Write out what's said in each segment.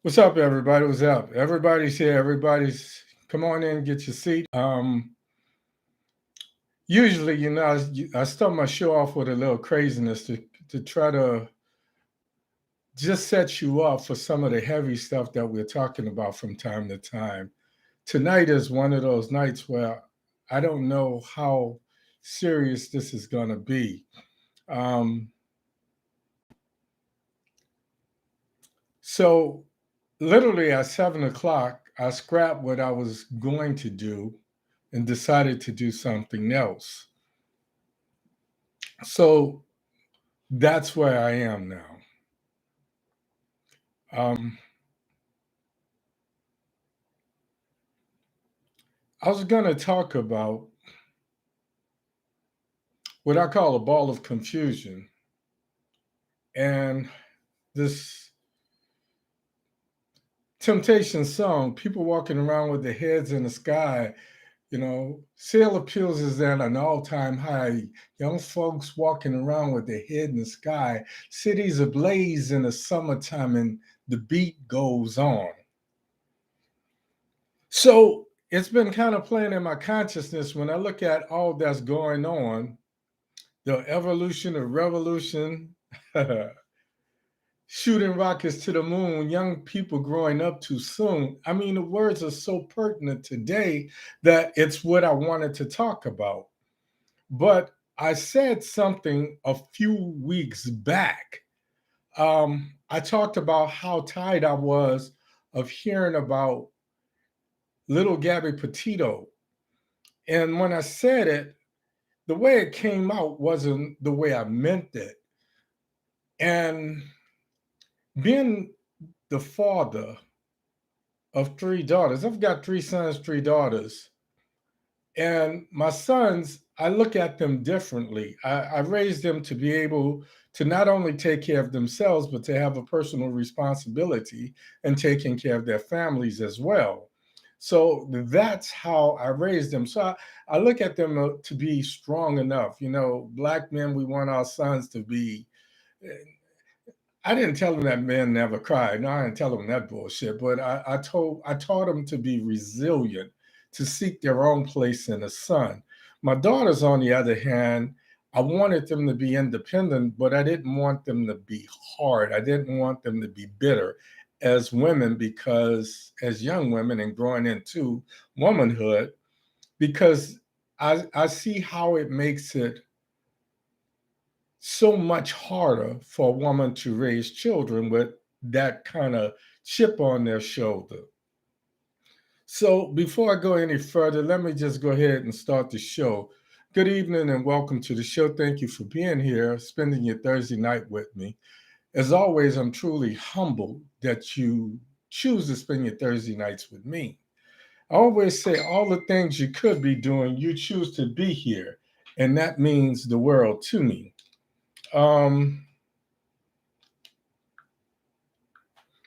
What's up, everybody? What's up? Everybody's here. Everybody's come on in, get your seat. Usually, I start my show off with a little craziness to try to just set you up for some of the heavy stuff that we're talking about from time to time. Tonight is one of those nights where I don't know how serious this is going to be. Um, so, literally at 7 o'clock, I scrapped what I was going to do and decided to do something else. So that's where I am now. Um, I was going to talk about what I call a ball of confusion and this Temptation song, people walking around with their heads in the sky. Sale appeals is at an all-time high. Young folks walking around with their head in the sky. Cities ablaze in the summertime, and the beat goes on. So it's been kind of playing in my consciousness when I look at all that's going on, the evolution of revolution, shooting rockets to the moon, young people growing up too soon. I mean, the words are so pertinent today that it's what I wanted to talk about. But I said something a few weeks back. I talked about how tired I was of hearing about little Gabby Petito. And when I said it, the way it came out wasn't the way I meant it. And being the father of three daughters, I've got three sons, three daughters. And my sons, I look at them differently. I raised them to be able to not only take care of themselves, but to have a personal responsibility and taking care of their families as well. So that's how I raised them. So I look at them to be strong enough. Black men, we want our sons to be. I didn't tell them that men never cry. No, I didn't tell them that bullshit. But I taught them to be resilient, to seek their own place in the sun. My daughters, on the other hand, I wanted them to be independent, but I didn't want them to be hard. I didn't want them to be bitter as women, because as young women and growing into womanhood, because I see how it makes it so much harder for a woman to raise children with that kind of chip on their shoulder. So before I go any further, let me just go ahead and start the show. Good evening and welcome to the show. Thank you for being here, spending your Thursday night with me. As always, I'm truly humbled that you choose to spend your Thursday nights with me. I always say all the things you could be doing, you choose to be here, and that means the world to me. Um,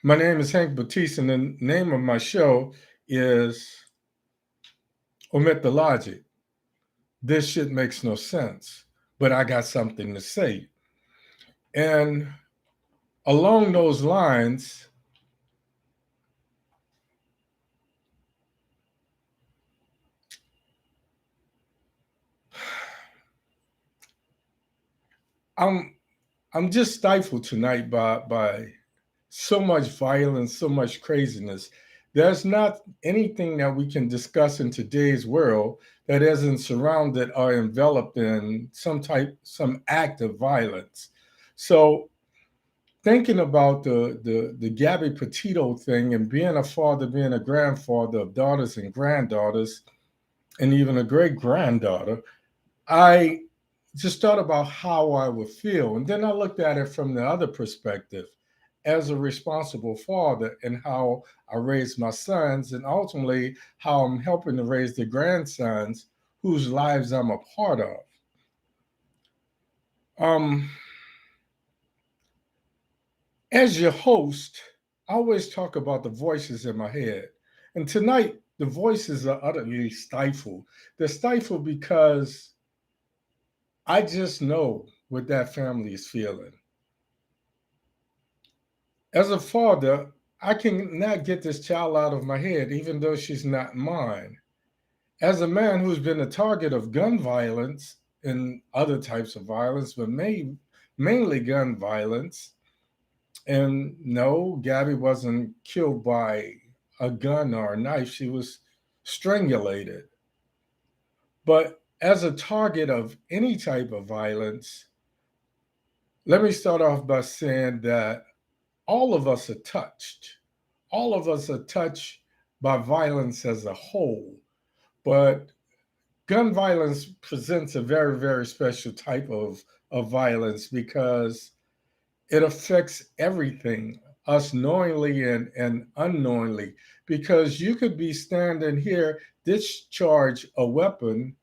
My name is Hank Batiste, and the name of my show is Omit da Logic. This shit makes no sense, but I got something to say. And along those lines, I'm I'm just stifled tonight by so much violence, so much craziness. There's not anything that we can discuss in today's world that isn't surrounded or enveloped in some act of violence. So thinking about the Gabby Petito thing and being a father, being a grandfather of daughters and granddaughters, and even a great granddaughter, I just thought about how I would feel. And then I looked at it from the other perspective as a responsible father and how I raised my sons, and ultimately how I'm helping to raise the grandsons whose lives I'm a part of. Um, as your host, I always talk about the voices in my head. And tonight, the voices are utterly stifled. They're stifled because I just know what that family is feeling. As a father, I cannot get this child out of my head, even though she's not mine. As a man who's been a target of gun violence and other types of violence, but mainly gun violence, and no, Gabby wasn't killed by a gun or a knife, she was strangulated. But as a target of any type of violence, let me start off by saying that all of us are touched. All of us are touched by violence as a whole. But gun violence presents a very, very special type of violence because it affects everything, us knowingly and unknowingly. Because you could be standing here, discharge a weapon,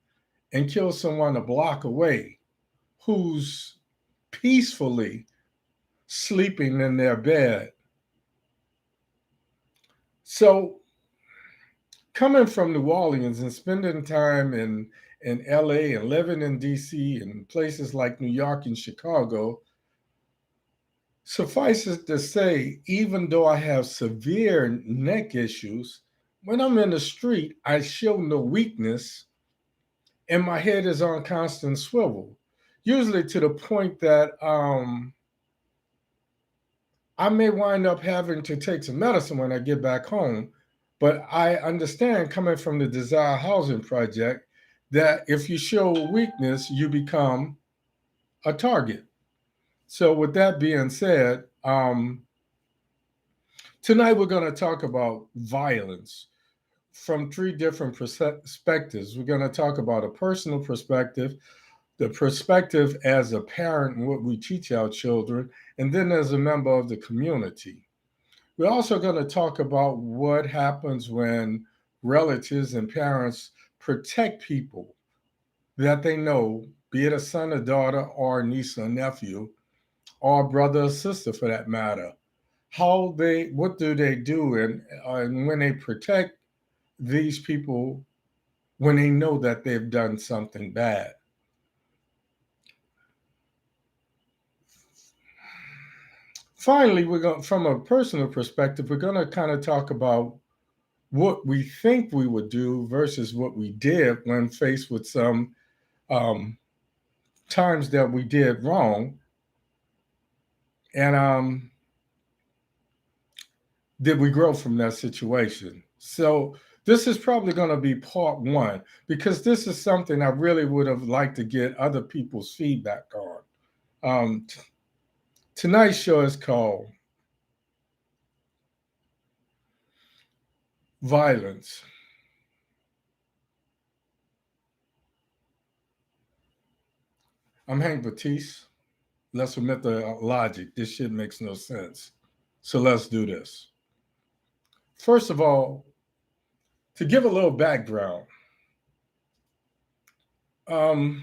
and kill someone a block away who's peacefully sleeping in their bed. So, coming from New Orleans and spending time in LA and living in DC and places like New York and Chicago, suffice it to say, even though I have severe neck issues, when I'm in the street, I show no weakness and my head is on constant swivel, usually to the point that I may wind up having to take some medicine when I get back home. But I understand, coming from the Desire Housing Project, that if you show weakness, you become a target. So, with that being said, tonight we're going to talk about violence from three different perspectives. We're going to talk about a personal perspective, the perspective as a parent and what we teach our children, and then as a member of the community. We're also going to talk about what happens when relatives and parents protect people that they know, be it a son or daughter or niece or nephew, or brother or sister for that matter. What do they do, and when they protect these people, when they know that they've done something bad. Finally, we're going, from a personal perspective, we're going to kind of talk about what we think we would do versus what we did when faced with some times that we did wrong, and did we grow from that situation. So this is probably going to be part one, because this is something I really would have liked to get other people's feedback on. Tonight's show is called Violence. I'm Hank Batiste. Let's omit the logic. This shit makes no sense. So let's do this. First of all, to give a little background, I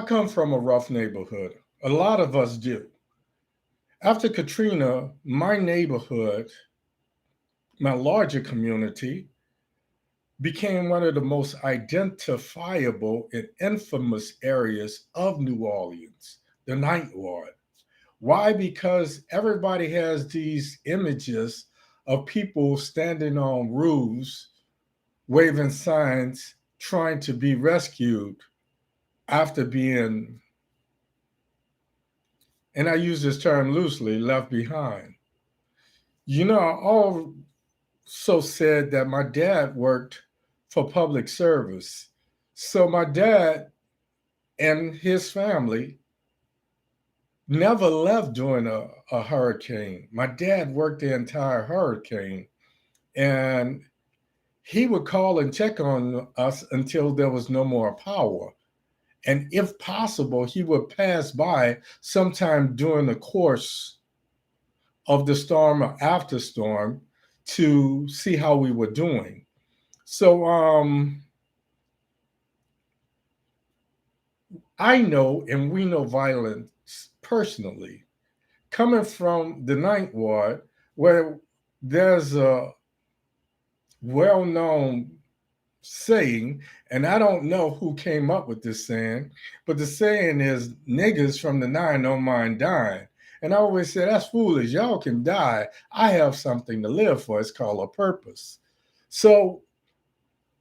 come from a rough neighborhood. A lot of us do. After Katrina, my neighborhood, my larger community, became one of the most identifiable and infamous areas of New Orleans, the Ninth Ward. Why? Because everybody has these images of people standing on roofs, waving signs, trying to be rescued after being, and I use this term loosely, left behind. You know, I also said that my dad worked for public service. So my dad and his family never left during a hurricane. My dad worked the entire hurricane, and he would call and check on us until there was no more power. And if possible, he would pass by sometime during the course of the storm or after storm to see how we were doing. So I know, and we know violence personally, coming from the Ninth Ward, where there's a well-known saying, and I don't know who came up with this saying, but the saying is, niggas from the nine don't mind dying. And I always say, that's foolish. Y'all can die. I have something to live for. It's called a purpose. So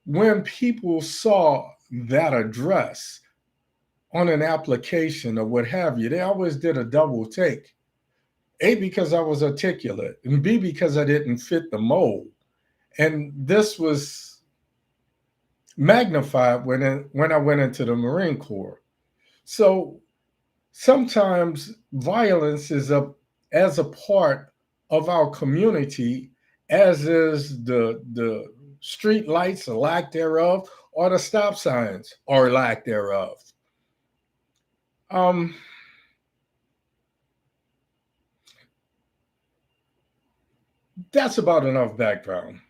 when people saw that address on an application or what have you, they always did a double take. A, because I was articulate, and B, because I didn't fit the mold. And this was magnified when I went into the Marine Corps. So sometimes violence is as a part of our community, as is the street lights or lack thereof, or the stop signs or lack thereof. Um, that's about enough background.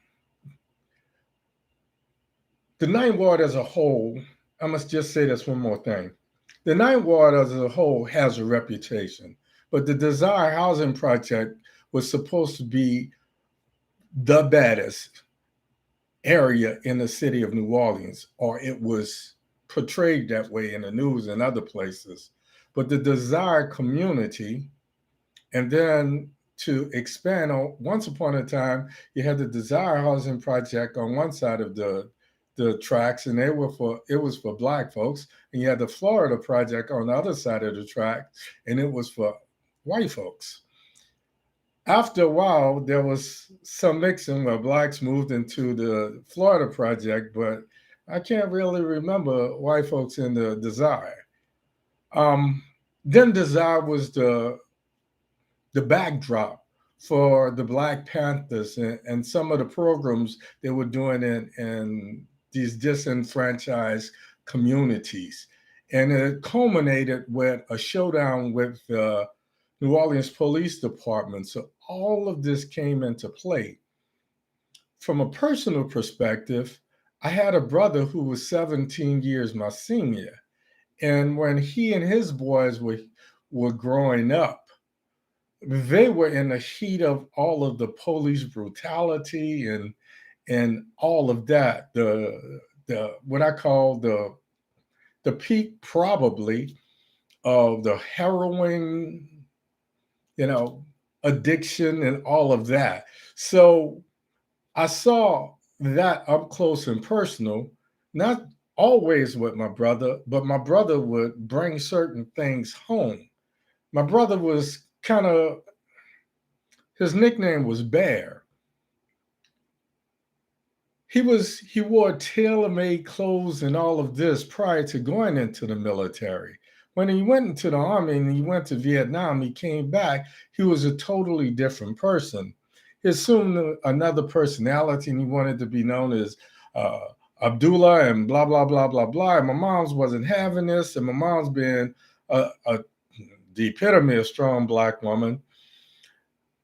The Ninth Ward as a whole, I must just say this one more thing. The Ninth Ward as a whole has a reputation, but the Desire Housing Project was supposed to be the baddest area in the city of New Orleans, or it was portrayed that way in the news and other places. But the Desire community, and then to expand on, once upon a time, you had the Desire Housing Project on one side of the tracks, and it was for Black folks, and you had the Florida Project on the other side of the track, and it was for white folks. After a while, there was some mixing where Blacks moved into the Florida Project, but I can't really remember white folks in the Desire. Um, then Desire was the backdrop for the Black Panthers and some of the programs they were doing in these disenfranchised communities. And it culminated with a showdown with the New Orleans Police Department. So all of this came into play. From a personal perspective, I had a brother who was 17 years my senior. And when he and his boys were growing up, they were in the heat of all of the police brutality and all of that. The what I call the peak probably of the heroin, you know, addiction and all of that. So I saw that up close and personal, not always with my brother, but my brother would bring certain things home. My brother was kind of, his nickname was Bear. He wore tailor-made clothes and all of this prior to going into the military. When he went into the army and he went to Vietnam, he came back, he was a totally different person. He assumed another personality and he wanted to be known as Abdullah and blah, blah, blah, blah, blah. And my mom's wasn't having this, and my mom's being the epitome of strong Black woman.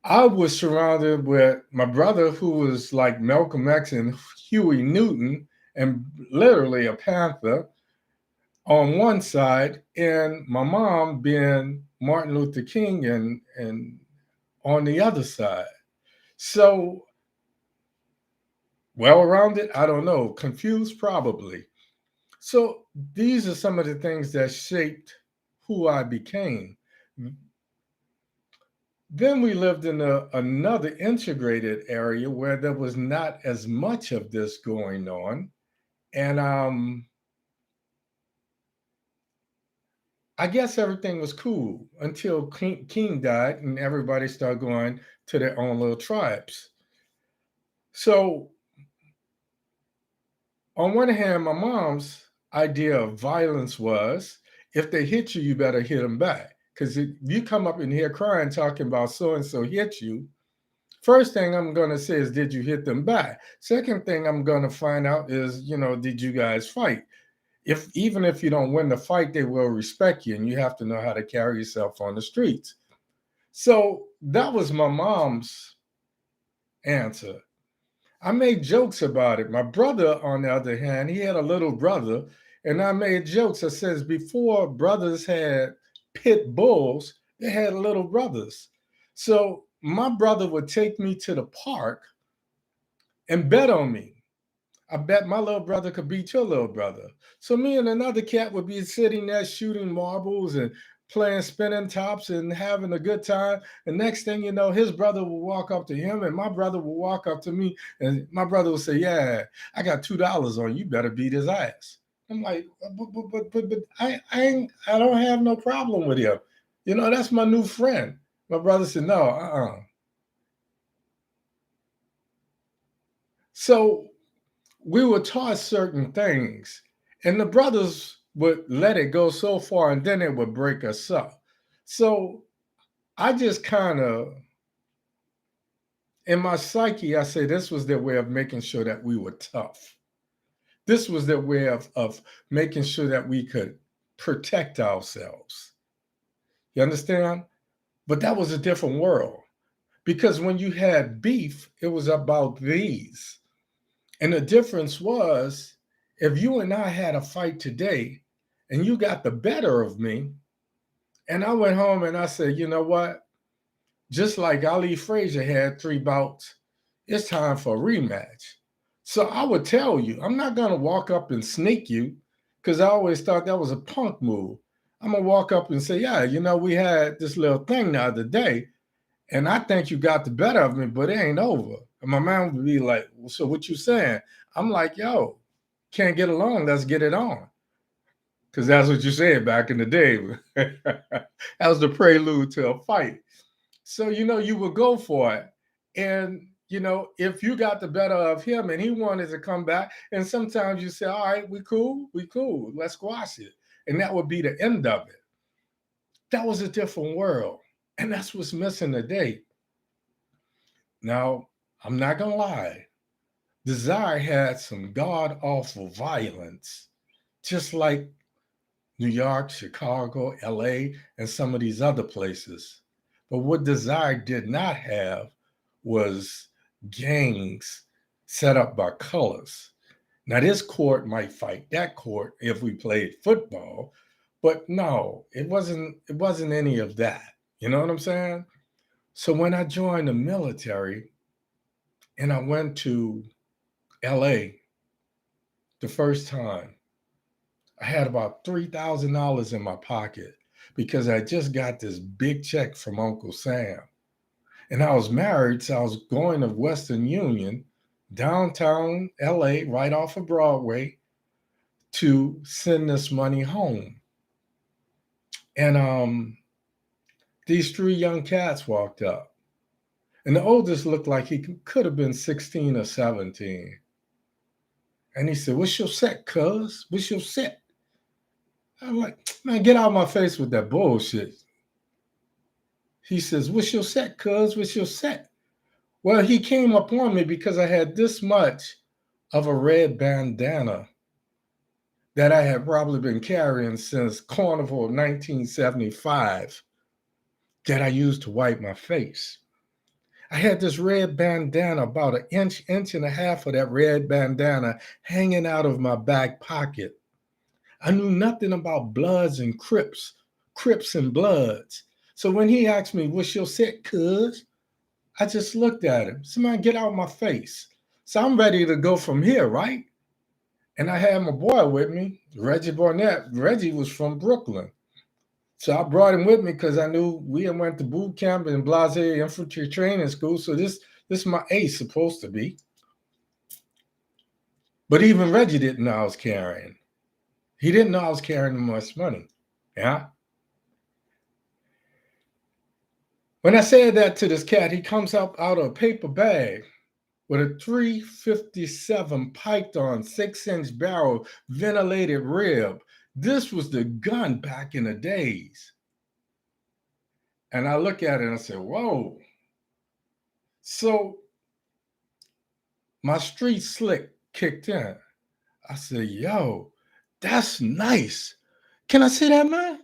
I was surrounded with my brother, who was like Malcolm X and Huey Newton, and literally a Panther on one side, and my mom being Martin Luther King and on the other side. So well-rounded, I don't know. Confused, probably. So these are some of the things that shaped who I became. Then we lived in another integrated area where there was not as much of this going on. And I guess everything was cool until King died and everybody started going to their own little tribes. So, on one hand, my mom's idea of violence was, if they hit you, you better hit them back. Because if you come up in here crying, talking about so and so hit you, first thing I'm going to say is, did you hit them back? Second thing I'm going to find out is, did you guys fight? Even if you don't win the fight, they will respect you, and you have to know how to carry yourself on the streets. So that was my mom's answer. I made jokes about it. My brother, on the other hand, he had a little brother, and I made jokes. I says, before brothers had pit bulls, they had little brothers. So my brother would take me to the park and bet on me. I bet my little brother could beat your little brother. So me and another cat would be sitting there shooting marbles and playing spinning tops and having a good time. And next thing you know, his brother will walk up to him and my brother will walk up to me and my brother will say, yeah, I got $2 on you. Better beat his ass. I'm like, but I don't have no problem with him. You know, that's my new friend. My brother said, no, So we were taught certain things, and the brothers would let it go so far, and then it would break us up. So I just kind of, in my psyche, I say this was their way of making sure that we were tough. This was their way of making sure that we could protect ourselves. You understand? But that was a different world because when you had beef, it was about these. And the difference was if you and I had a fight today and you got the better of me, and I went home and I said, you know what? Just like Ali Frazier had 3 bouts, it's time for a rematch. So I would tell you, I'm not going to walk up and sneak you because I always thought that was a punk move. I'm going to walk up and say, yeah, you know, we had this little thing the other day, and I think you got the better of me, but it ain't over. And my man would be like, well, so what you saying? I'm like, yo, can't get along, let's get it on. Because that's what you said back in the day. That was the prelude to a fight. So, you know, you would go for it. And, you know, if you got the better of him and he wanted to come back, and sometimes you say, all right, we cool, let's squash it. And that would be the end of it. That was a different world. And that's what's missing today. Now, I'm not going to lie. Desire had some god awful violence, just like New York, Chicago, LA, and some of these other places. But what Desire did not have was gangs set up by colors. Now, this court might fight that court if we played football, but no, it wasn't any of that. You know what I'm saying? So when I joined the military and I went to LA the first time, I had about $3,000 in my pocket because I just got this big check from Uncle Sam. And I was married, so I was going to Western Union, downtown LA, right off of Broadway, to send this money home. And these 3 young cats walked up. And the oldest looked like he could have been 16 or 17. And he said, what's your set, cuz? What's your set? I'm like, man, get out of my face with that bullshit. He says, what's your set, cuz? What's your set? Well, he came up on me because I had this much of a red bandana that I had probably been carrying since Carnival of 1975 that I used to wipe my face. I had this red bandana, about an inch and a half of that red bandana hanging out of my back pocket. I knew nothing about Bloods and Crips and Bloods. So when he asked me, what's your set, cuz? I just looked at him. Somebody get out of my face. So I'm ready to go from here, right? And I had my boy with me, Reggie Barnett. Reggie was from Brooklyn. So I brought him with me because I knew we had went to boot camp and Blase Infantry Training School. So this is my ace supposed to be. But even Reggie didn't know I was carrying. He didn't know I was carrying much money. Yeah. When I said that to this cat, he comes up out of a paper bag with a 357 piped on 6-inch barrel ventilated rib. This was the gun back in the days. And I look at it and I said, whoa. So my street slick kicked in. I said, yo, that's nice. Can I see that, man?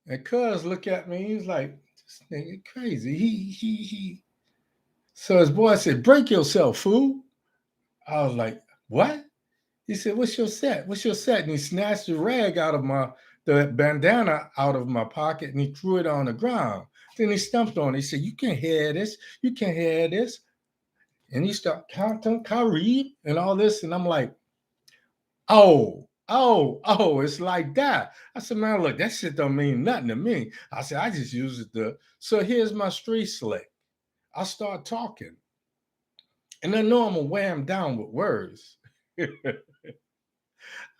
And cuz look at me, he was like, this nigga crazy. He. So his boy said, break yourself, fool. I was like, what? He said, what's your set? What's your set? And he snatched the rag out of the bandana out of my pocket and he threw it on the ground. Then he stumped on it. He said, you can't hear this. You can't hear this. And he started counting Kareem and all this. And I'm like, oh, Oh, it's like that. I said, man, look, that shit don't mean nothing to me. I said, I just use it to. So here's my street slick. I start talking. And I know I'm going to wear him down with words.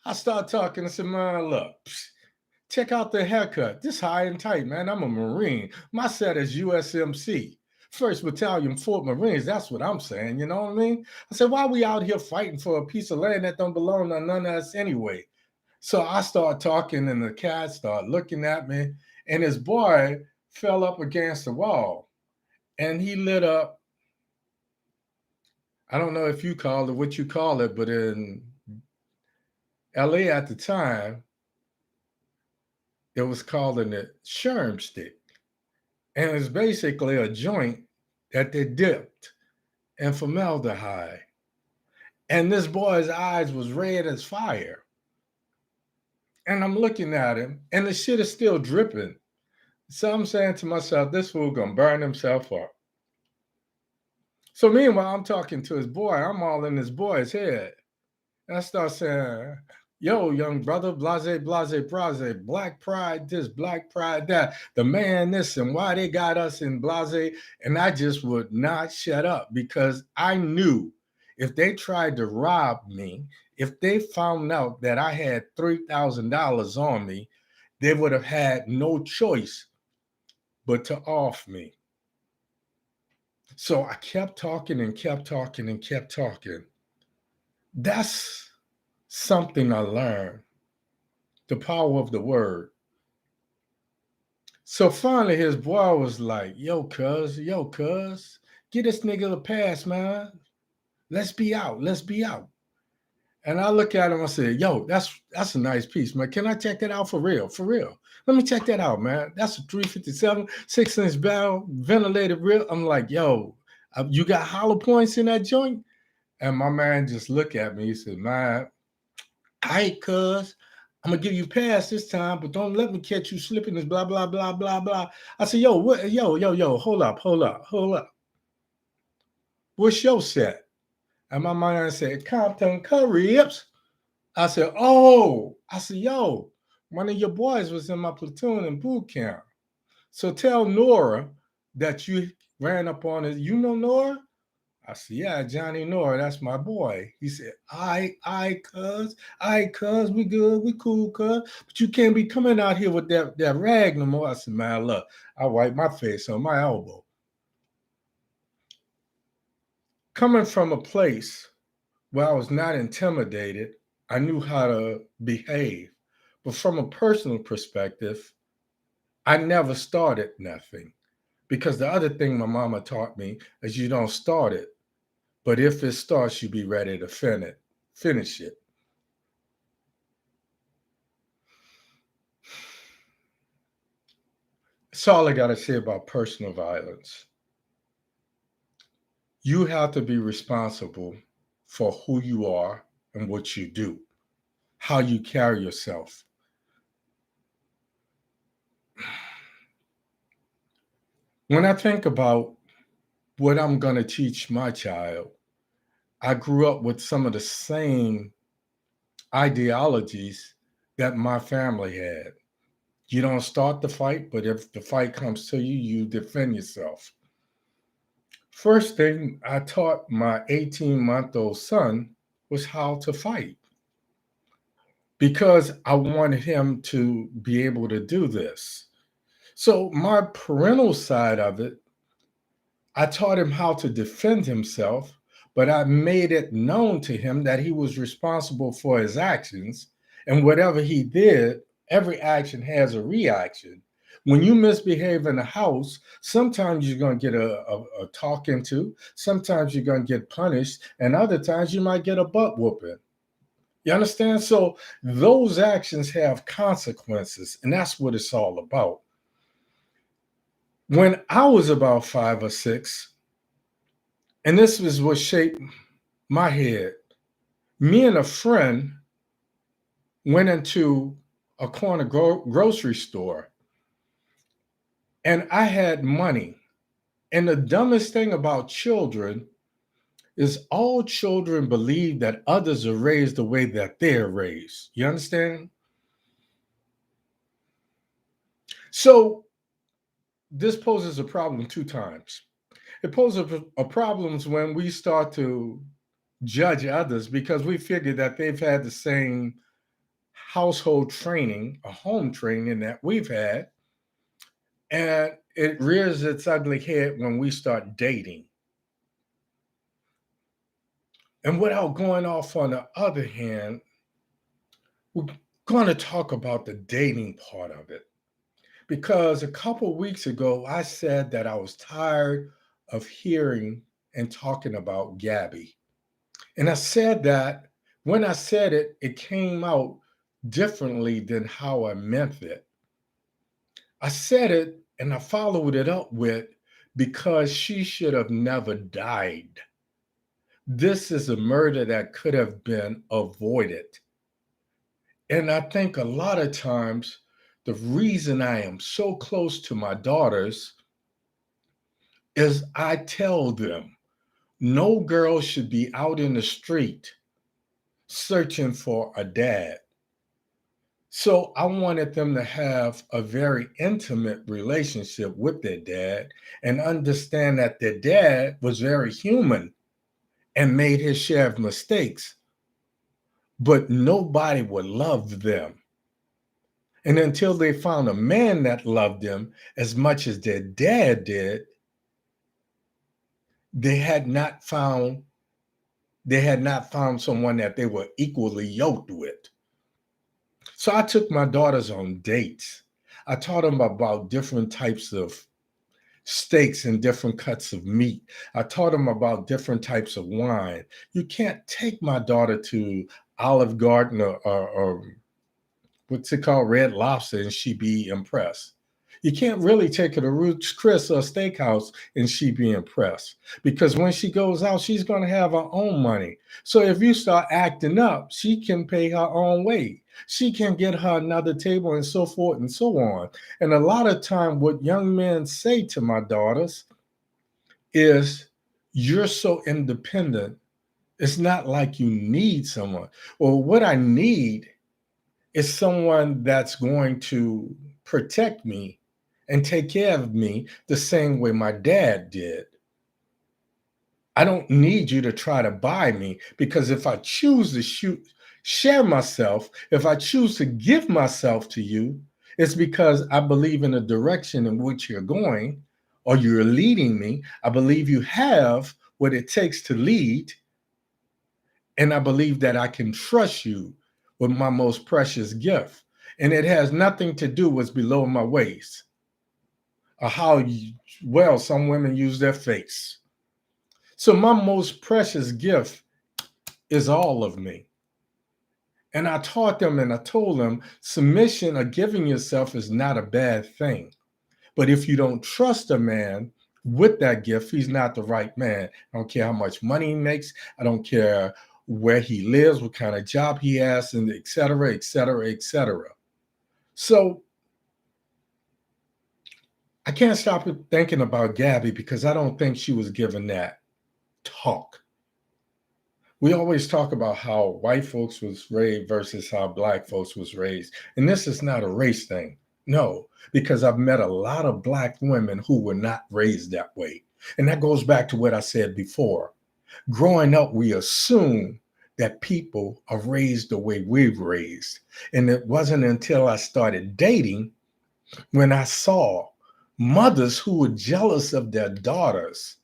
I start talking. I said, man, look, check out the haircut. This high and tight, man. I'm a Marine. My set is USMC. 1st Battalion, 4th Marines. That's what I'm saying. You know what I mean? I said, why are we out here fighting for a piece of land that don't belong to none of us anyway? So I start talking, and the cat started looking at me, and his boy fell up against the wall, and he lit up. I don't know if you call it what you call it, but in LA at the time, it was called a sherm stick. And it's basically a joint that they dipped in formaldehyde. And this boy's eyes was red as fire. And I'm looking at him, and the shit is still dripping. So I'm saying to myself, this fool gonna burn himself up. So meanwhile, I'm talking to his boy. I'm all in his boy's head. And I start saying, yo, young brother, blase, blase, blase, black pride this, black pride that, the man this, and why they got us in blase. And I just would not shut up because I knew if they tried to rob me, if they found out that I had $3,000 on me, they would have had no choice but to off me. So I kept talking and kept talking and kept talking. That's something I learned, the power of the word. So finally his boy was like, yo, cuz, get this nigga a pass, man. Let's be out. And I look at him, I said, yo, that's a nice piece, man. Can I check that out for real? For real. Let me check that out, man. That's a 357, 6-inch barrel, ventilated reel. I'm like, yo, you got hollow points in that joint? And my man just looked at me. He said, man, all right, cuz, I'm gonna give you a pass this time, but don't let me catch you slipping this blah, blah, blah, blah, blah. I said, yo, what, yo, hold up. What's your set? And my man said, Compton Currys. I said, oh, yo, one of your boys was in my platoon in boot camp. So tell Nora that you ran up on it. You know Nora? I said, yeah, Johnny Nora, that's my boy. He said, cuz, we good, we cool, cuz. But you can't be coming out here with that rag no more. I said, man, look, I wipe my face on my elbow. Coming from a place where I was not intimidated, I knew how to behave. But from a personal perspective, I never started nothing. Because the other thing my mama taught me is you don't start it. But if it starts, you be ready to finish it. That's all I got to say about personal violence. You have to be responsible for who you are and what you do, how you carry yourself. When I think about what I'm going to teach my child, I grew up with some of the same ideologies that my family had. You don't start the fight, but if the fight comes to you, you defend yourself. First thing I taught my 18-month-old son was how to fight because I wanted him to be able to do this. So my parental side of it, I taught him how to defend himself, but I made it known to him that he was responsible for his actions. And whatever he did, every action has a reaction. When you misbehave in the house, sometimes you're going to get a talking to, sometimes you're going to get punished, and other times you might get a butt whooping. You understand? So those actions have consequences, and that's what it's all about. When I was about 5 or 6, and this was what shaped my head, me and a friend went into a corner grocery store, and I had money. And the dumbest thing about children, is all children believe that others are raised the way that they're raised. You understand? So this poses a problem two times. It poses a problem when we start to judge others because we figure that they've had the same household training, a home training that we've had. And it rears its ugly head when we start dating. And without going off on the other hand, we're going to talk about the dating part of it. Because a couple weeks ago, I said that I was tired of hearing and talking about Gabby. And I said that when I said it, it came out differently than how I meant it. I said it and I followed it up with because she should have never died. This is a murder that could have been avoided. And I think a lot of times the reason I am so close to my daughters is I tell them no girl should be out in the street searching for a dad. So I wanted them to have a very intimate relationship with their dad and understand that their dad was very human and made his share of mistakes, but nobody would love them. And until they found a man that loved them as much as their dad did, they had not found someone that they were equally yoked with. So I took my daughters on dates. I taught them about different types of steaks and different cuts of meat. I taught them about different types of wine. You can't take my daughter to Olive Garden or what's it called, Red Lobster, and she be impressed. You can't really take her to Ruth's Chris or Steakhouse and she be impressed because when she goes out, she's going to have her own money. So if you start acting up, she can pay her own way. She can get her another table and so forth and so on. And a lot of time, what young men say to my daughters is, "You're so independent. It's not like you need someone." Well, what I need is someone that's going to protect me and take care of me the same way my dad did. I don't need you to try to buy me because if I choose to share myself, if I choose to give myself to you, it's because I believe in the direction in which you're going or you're leading me. I believe you have what it takes to lead. And I believe that I can trust you with my most precious gift. And it has nothing to do with what's below my waist or how well some women use their face. So my most precious gift is all of me. And I taught them and I told them submission or giving yourself is not a bad thing. But if you don't trust a man with that gift, he's not the right man. I don't care how much money he makes. I don't care where he lives, what kind of job he has, and et cetera, et cetera, et cetera. So I can't stop thinking about Gabby because I don't think she was given that talk. We always talk about how white folks was raised versus how black folks was raised. And this is not a race thing. No, because I've met a lot of black women who were not raised that way. And that goes back to what I said before. Growing up, we assume that people are raised the way we've raised. And it wasn't until I started dating when I saw mothers who were jealous of their daughters.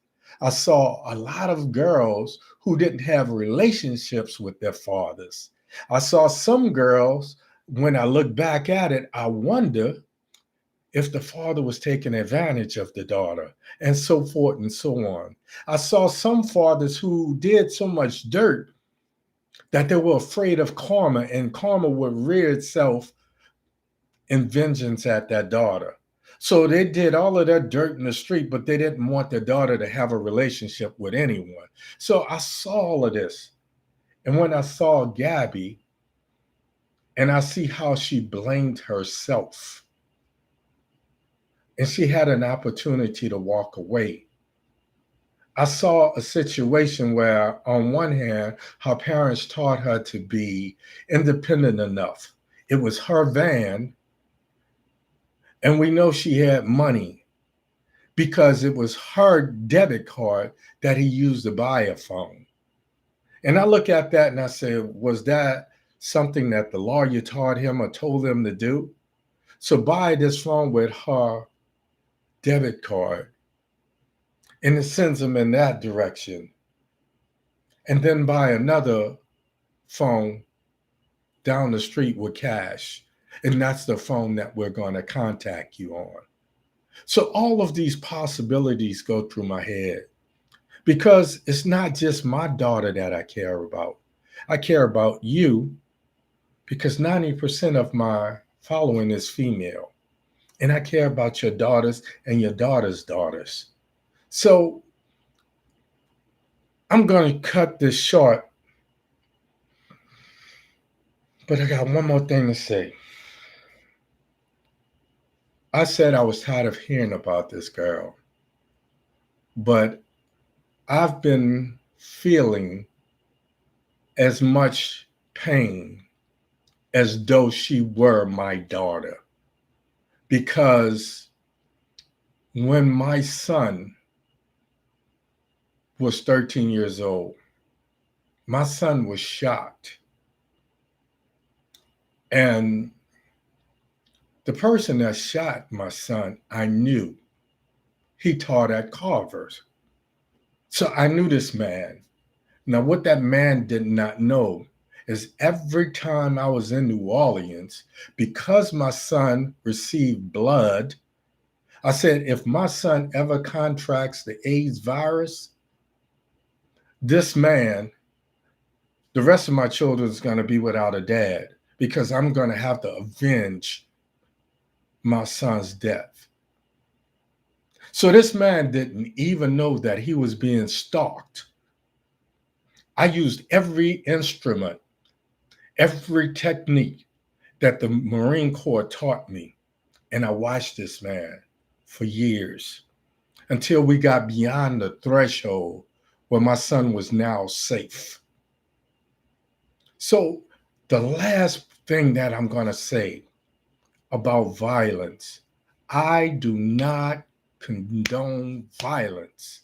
I saw a lot of girls who didn't have relationships with their fathers. I saw some girls, when I look back at it, I wonder if the father was taking advantage of the daughter, and so forth and so on. I saw some fathers who did so much dirt that they were afraid of karma, and karma would rear itself in vengeance at that daughter. So they did all of that dirt in the street, but they didn't want their daughter to have a relationship with anyone. So I saw all of this. And when I saw Gabby and I see how she blamed herself and she had an opportunity to walk away, I saw a situation where, on one hand, her parents taught her to be independent enough. It was her van, and we know she had money because it was her debit card that he used to buy a phone. And I look at that and I say, was that something that the lawyer taught him or told him to do? So buy this phone with her debit card, and it sends him in that direction. And then buy another phone down the street with cash. And that's the phone that we're going to contact you on. So all of these possibilities go through my head because it's not just my daughter that I care about. I care about you because 90% of my following is female. And I care about your daughters and your daughters' daughters. So I'm going to cut this short, but I got one more thing to say. I said I was tired of hearing about this girl, but I've been feeling as much pain as though she were my daughter. Because when my son was 13 years old, my son was shot. And the person that shot my son, I knew. He taught at Carver's. So I knew this man. Now, what that man did not know is every time I was in New Orleans, because my son received blood, I said, if my son ever contracts the AIDS virus, this man, the rest of my children is going to be without a dad because I'm going to have to avenge my son's death. So this man didn't even know that he was being stalked. I used every instrument, every technique that the Marine Corps taught me. And I watched this man for years until we got beyond the threshold where my son was now safe. So the last thing that I'm going to say about violence, I do not condone violence.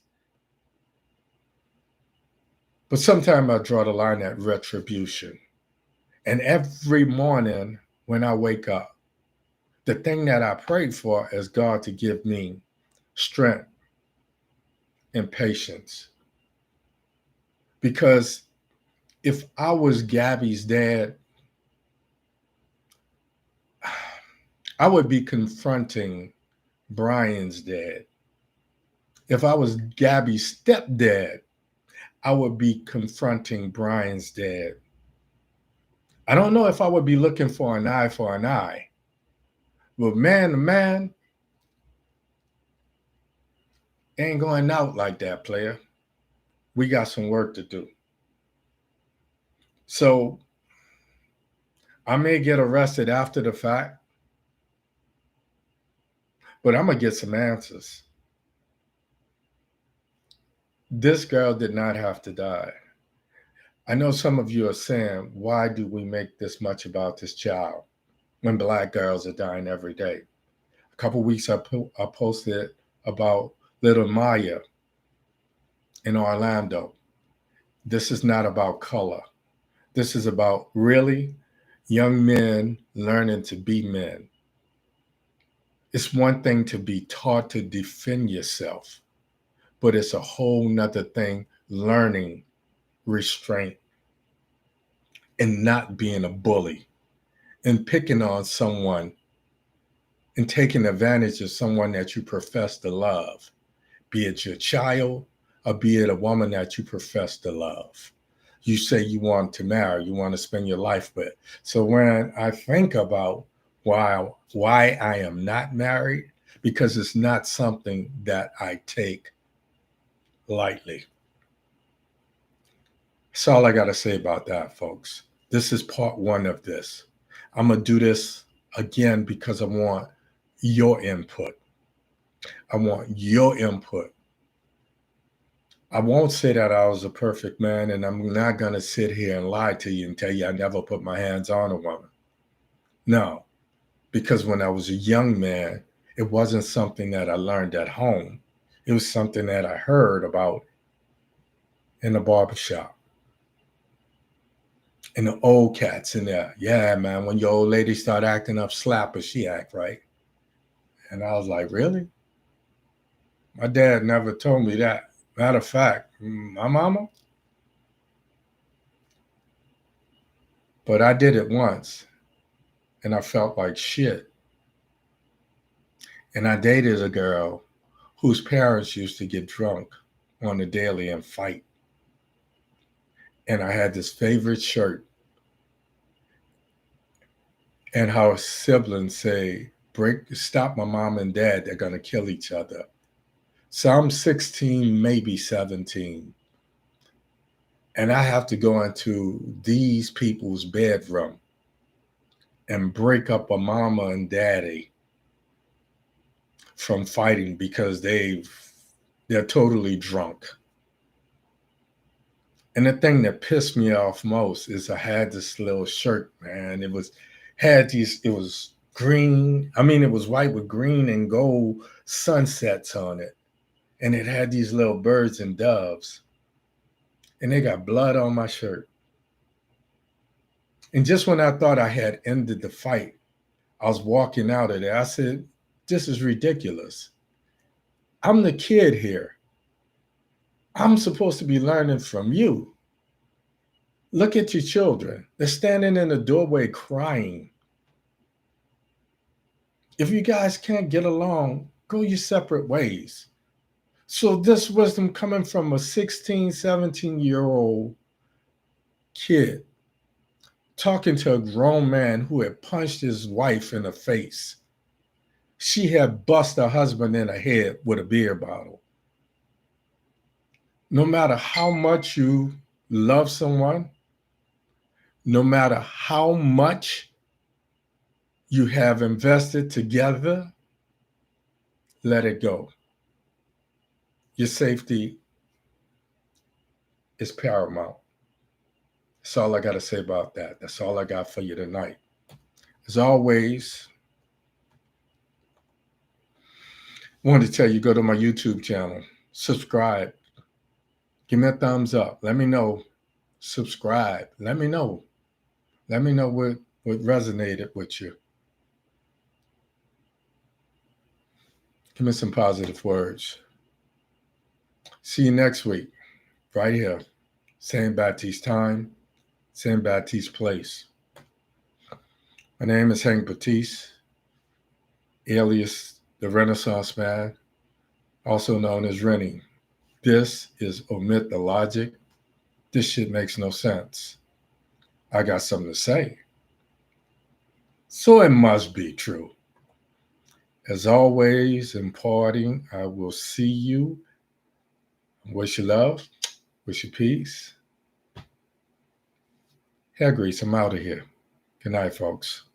But sometimes I draw the line at retribution. And every morning when I wake up, the thing that I prayed for is God to give me strength and patience. Because if I was Gabby's dad, I would be confronting Brian's dad. If I was Gabby's stepdad, I would be confronting Brian's dad. I don't know if I would be looking for an eye, but man to man, ain't going out like that, player. We got some work to do. So I may get arrested after the fact, but I'm going to get some answers. This girl did not have to die. I know some of you are saying, why do we make this much about this child when Black girls are dying every day? A couple weeks I posted about little Maya in Orlando. This is not about color. This is about really young men learning to be men. It's one thing to be taught to defend yourself, but it's a whole nother thing learning restraint and not being a bully and picking on someone and taking advantage of someone that you profess to love, be it your child or be it a woman that you profess to love. You say you want to marry, you want to spend your life with. So when I think about why I am not married, because it's not something that I take lightly. That's all I got to say about that, folks. This is part one of this. I'm going to do this again because I want your input. I want your input I won't say that I was a perfect man, and I'm not going to sit here and lie to you and tell you I never put my hands on a woman. No, because when I was a young man, it wasn't something that I learned at home. It was something that I heard about in the barbershop. And the old cats in there, yeah, man, when your old lady start acting up, slap her, she act right. And I was like, really? My dad never told me that. Matter of fact, my mama, but I did it once and I felt like shit. And I dated a girl whose parents used to get drunk on the daily and fight. And I had this favorite shirt, and how siblings say, stop my mom and dad, they're going to kill each other. So I'm 16, maybe 17. And I have to go into these people's bedroom and break up a mama and daddy from fighting because they're totally drunk. And the thing that pissed me off most is I had this little shirt, man. It was green. I mean, it was white with green and gold sunsets on it. And it had these little birds and doves. And they got blood on my shirt. And just when I thought I had ended the fight, I was walking out of there. I said, this is ridiculous. I'm the kid here. I'm supposed to be learning from you. Look at your children. They're standing in the doorway crying. If you guys can't get along, go your separate ways. So this wisdom coming from a 16, 17-year-old kid talking to a grown man who had punched his wife in the face. She had bust her husband in the head with a beer bottle. No matter how much you love someone, no matter how much you have invested together, let it go. Your safety is paramount. That's all I got to say about that. That's all I got for you tonight. As always, I wanted to tell you, go to my YouTube channel, subscribe, give me a thumbs up. Let me know. Subscribe. Let me know. Let me know what resonated with you. Give me some positive words. See you next week, right here. Say.This time, say.This place. My name is Hank Batiste, alias the Renaissance Man, also known as Rennie. This is Omit da Logic. This shit makes no sense. I got something to say. So it must be true. As always, in parting, I will see you. Wish you love. Wish you peace. Hair grease, I'm out of here. Good night, folks.